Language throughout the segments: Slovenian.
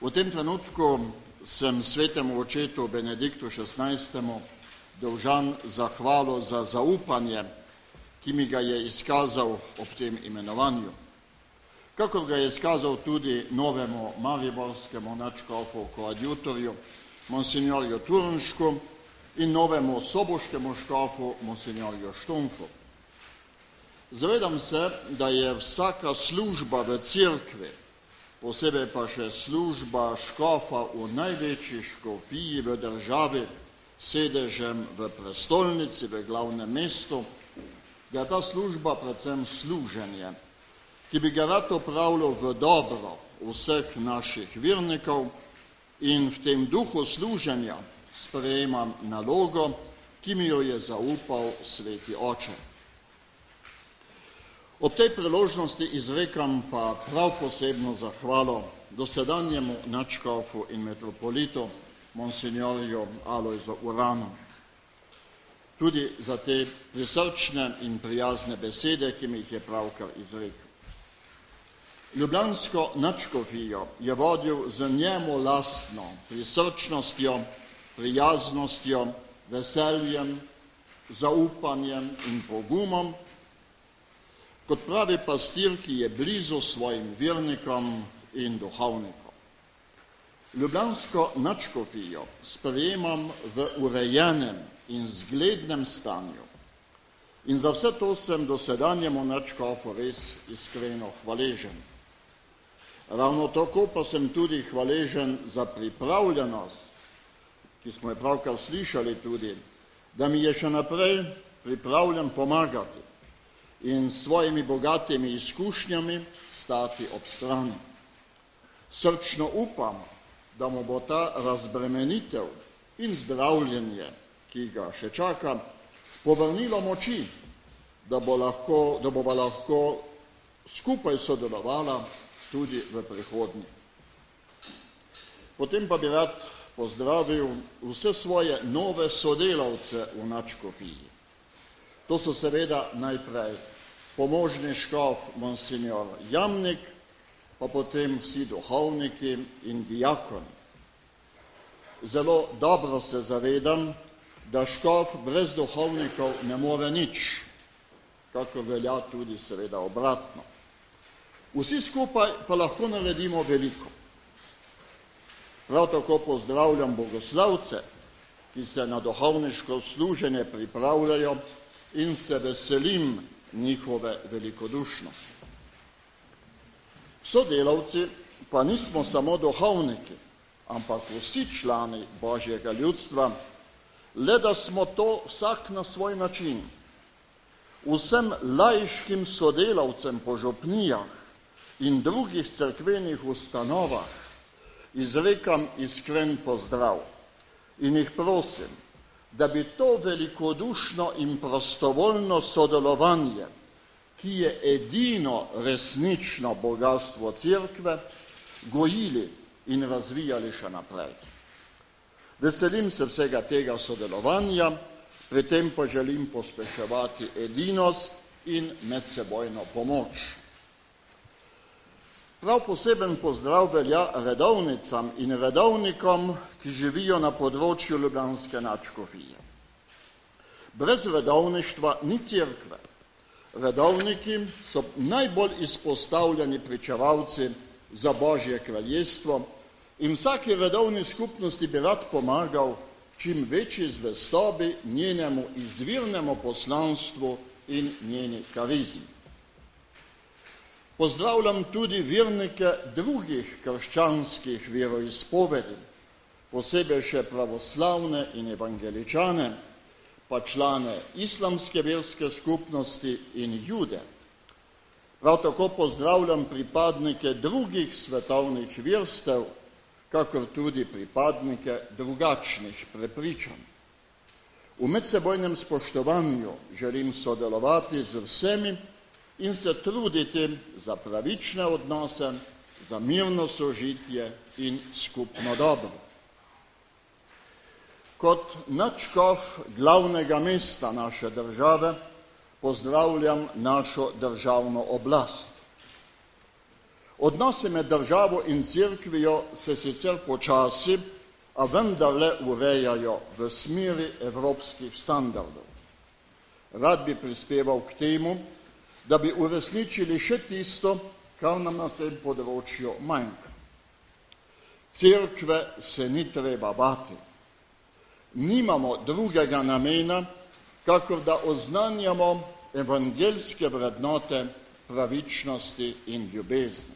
V tem trenutku sem svetemu očetu Benediktu XVI. Dolžan zahvalo za zaupanje, ki mi ga je izkazal ob tem imenovanju. Kakor ga je izkazal tudi novemu mariborskemu nadškofu koadjutorju, monsignorju Turnšku in novemu soboškemu škofu, monsignorju Štumfu. Zavedam se, da je vsaka služba v cerkvi, posebej pa še služba škofa v največji škofiji v državi, sedežem v prestolnici, v glavnem mestu, da je ta služba predvsem služenje, ki bi ga rad opravljal v dobro vseh naših vernikov in v tem duhu služenja sprejemam nalogo, ki mi jo je zaupal sveti oče. Ob tej priložnosti izrekam pa prav posebno zahvalo dosedanjemu nadškofu in metropolitu, monsignorju Alojzu Uranu, tudi za te prisrčne in prijazne besede, ki mi jih je pravkar izrekel. Ljubljansko nadškofijo je vodil z njemu lastno prisrčnostjo, prijaznostjo, veseljem, zaupanjem in pogumom, kot pravi pastir, ki je blizu svojim vernikom in duhovnikom. Ljubljansko nadškofijo sprejemam v urejenem in zglednem stanju in za vse to sem dosedanjemu nadškofu res iskreno hvaležen. Ravno tako pa sem tudi hvaležen za pripravljenost, ki smo jo pravkar slišali tudi, da mi je še naprej pripravljen pomagati in s svojimi bogatimi izkušnjami stati ob strani. Srčno upam, da mu bo ta razbremenitev in zdravljenje, ki ga še čaka, povrnilo moči, da bova lahko skupaj sodelovala tudi v prihodnje. Potem pa bi rad pozdravil vse svoje nove sodelavce v nadškofiji. To so seveda najprej pomožni škof monsignor Jamnik, pa potem vsi duhovniki in diakoni. Zelo dobro se zavedam, da škof brez duhovnikov ne more nič, kako velja tudi seveda obratno. Vsi skupaj pa lahko naredimo veliko. Prav tako pozdravljam bogoslavce, ki se na duhovniško služenje pripravljajo in se veselim njihove velikodušnosti. Sodelavci pa nismo samo duhovniki, ampak vsi člani Božjega ljudstva, le da smo to vsak na svoj način. Vsem laiškim sodelavcem po župnijah in drugih cerkvenih ustanovah izrekam iskren pozdrav in jih prosim, da bi to velikodušno in prostovoljno sodelovanje, ki je edino resnično bogatstvo cerkve, gojili in razvijali še naprej. Veselim se vsega tega sodelovanja, pri tem pa želim pospeševati edinost in medsebojno pomoč. Prav poseben pozdrav velja redovnicam in redovnikom, ki živijo na področju ljubljanske nadškofije. Brez redovništva ni cerkve. Redovniki so najbolj izpostavljeni pričevalci za Božje kraljestvo in vsaki redovni skupnosti bi rad pomagal čim večji zvestobi njenemu izvirnemu poslanstvu in njeni karizmi. Pozdravljam tudi vernike drugih krščanskih veroizpovedi, posebej še pravoslavne in evangeličane, pa člane islamske verske skupnosti in Jude. Prav tako pozdravljam pripadnike drugih svetovnih verstev, kakor tudi pripadnike drugačnih prepričanj. V medsebojnem spoštovanju želim sodelovati z vsemi in se truditi za pravične odnose, za mirno sožitje in skupno dobro. Kot nadškof glavnega mesta naše države pozdravljam našo državno oblast. Odnosi med državo in cerkvijo se sicer počasi, a vendarle urejajo v smeri evropskih standardov. Rad bi prispeval k temu, da bi uresničili še tisto, kar nam na tem področju manjka. Cerkve se ni treba bati. Nimamo drugega namena, kakor da oznanjamo evangeljske vrednote pravičnosti in ljubezni.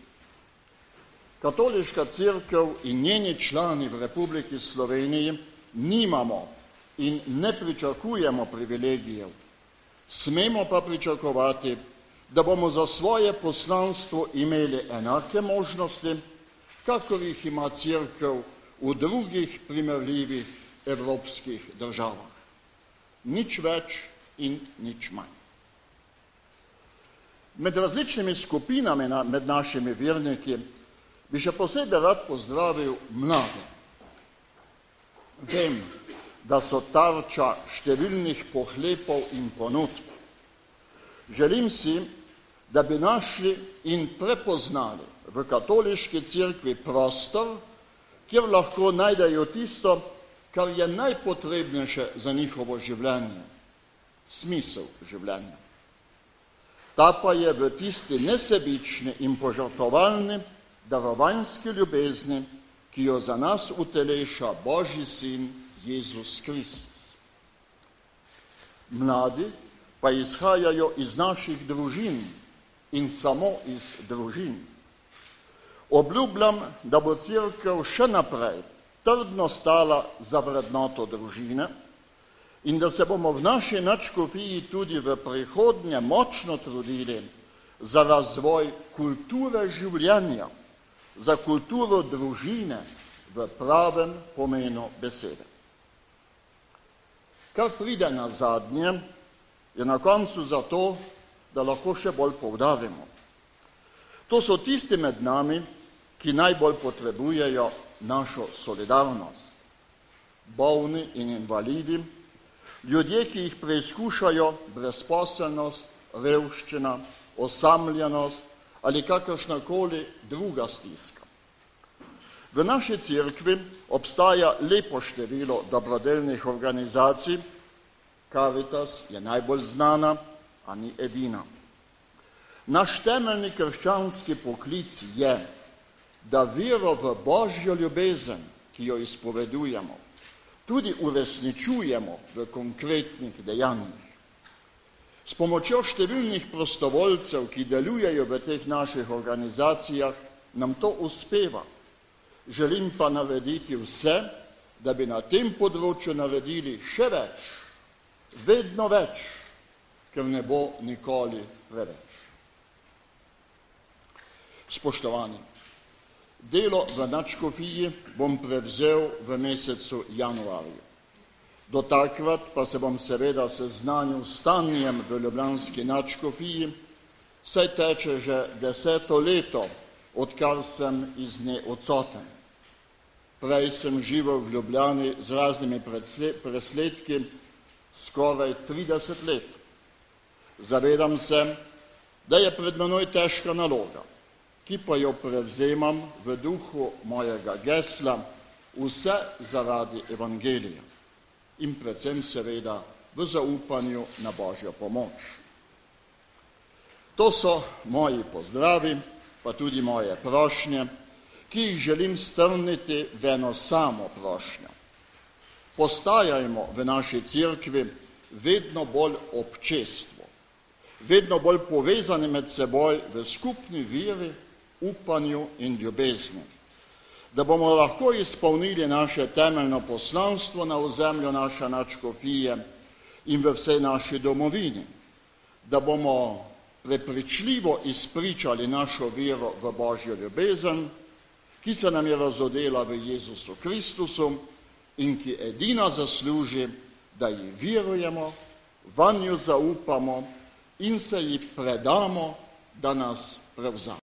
Katoliška cerkev in njeni člani v Republiki Sloveniji nimamo in ne pričakujemo privilegijev. Smemo pa pričakovati, da bomo za svoje poslanstvo imeli enake možnosti, kakor jih ima cerkev v drugih primerljivih evropskih državah. Nič več in nič manj. Med različnimi skupinami med našimi verniki bi še posebej rad pozdravil mlade. Vem, da so tarča številnih pohlepov in ponudb. Želim si, da bi našli in prepoznali v katoliški cerkvi prostor, kjer lahko najdejo tisto, kar je najpotrebnejše za njihovo življenje, smisel življenja. Ta pa je v tisti nesebični in požrtvovalni darovanjski ljubezni, ki jo za nas uteleša Božji sin Jezus Kristus. Mladi pa izhajajo iz naših družin in samo iz družin. Obljubljam, da bo cerkev še naprej trdno stala za vrednoto družine in da se bomo v naši nadškofiji tudi v prihodnje močno trudili za razvoj kulture življenja, za kulturo družine v pravem pomenu besede. Kar pride na zadnje, je na koncu zato, da lahko še bolj poudarimo. To so tisti med nami, ki najbolj potrebujejo našo solidarnost. Bolni in invalidi, ljudje, ki jih preizkušajo brezposelnost, revščina, osamljenost ali kakršnakoli druga stiska. V naši cerkvi obstaja lepo število dobrodelnih organizacij, Caritas je najbolj znana, a ni edina. Naš temeljni krščanski poklic je, da vero v Božjo ljubezen, ki jo izpovedujemo, tudi uresničujemo v konkretnih dejanjih. S pomočjo številnih prostovoljcev, ki delujejo v teh naših organizacijah, nam to uspeva. Želim pa narediti vse, da bi na tem področju naredili še več, vedno več, ker ne bo nikoli preveč. Spoštovani, delo v nadškofiji bom prevzel v mesecu januarju. Do takrat pa se bom seveda seznanil s stanjem v ljubljanski nadškofiji, saj teče že 10. leto, odkar sem iz nje odsoten. Prej sem živel v Ljubljani z raznimi presledki skoraj 30 let. Zavedam se, da je pred menoj težka naloga, ki pa jo prevzemam v duhu mojega gesla vse zaradi evangelija in predvsem seveda v zaupanju na Božjo pomoč. To so moji pozdravi, pa tudi moje prošnje, ki jih želim strniti v eno samo prošnjo. Postajajmo v naši cerkvi vedno bolj občestvo, vedno bolj povezani med seboj v skupni veri, upanju in ljubezni, da bomo lahko izpolnili naše temeljno poslanstvo na ozemlju naše nadškofije in v vsej naši domovini, da bomo prepričljivo izpričali našo vero v Božjo ljubezen, ki se nam je razodela v Jezusu Kristusu in ki edina zasluži, da ji verujemo, vanjo zaupamo in se ji predamo, da nas prevzame.